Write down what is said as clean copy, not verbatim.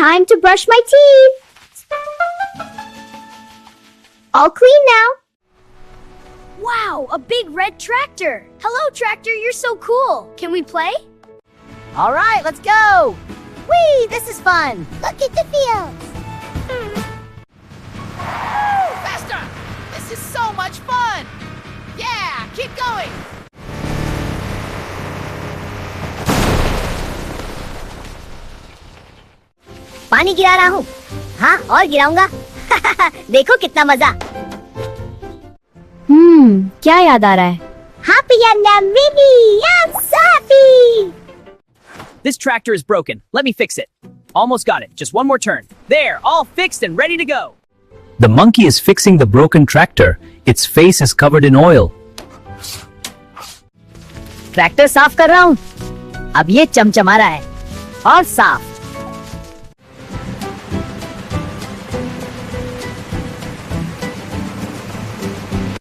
Time to brush my teeth. All clean now. Wow, a big red tractor. Hello, tractor, you're so cool. Can we play? All right, let's go. Whee, this is fun. Look at the fields. Faster! This is so much fun! Yeah, keep going! पानी गिरा रहा हूँ। हाँ, और गिराऊंगा। देखो कितना मजा। क्या याद आ रहा है? Happy and Mimi. I'm so happy. This tractor is broken. Let me fix it. Almost got it. Just one more turn. There, all fixed and ready to go. The monkey is fixing the broken tractor. Its face is covered in oil. Tractor साफ कर रहा हूँ। अब ये चमचमा रहा है और साफ।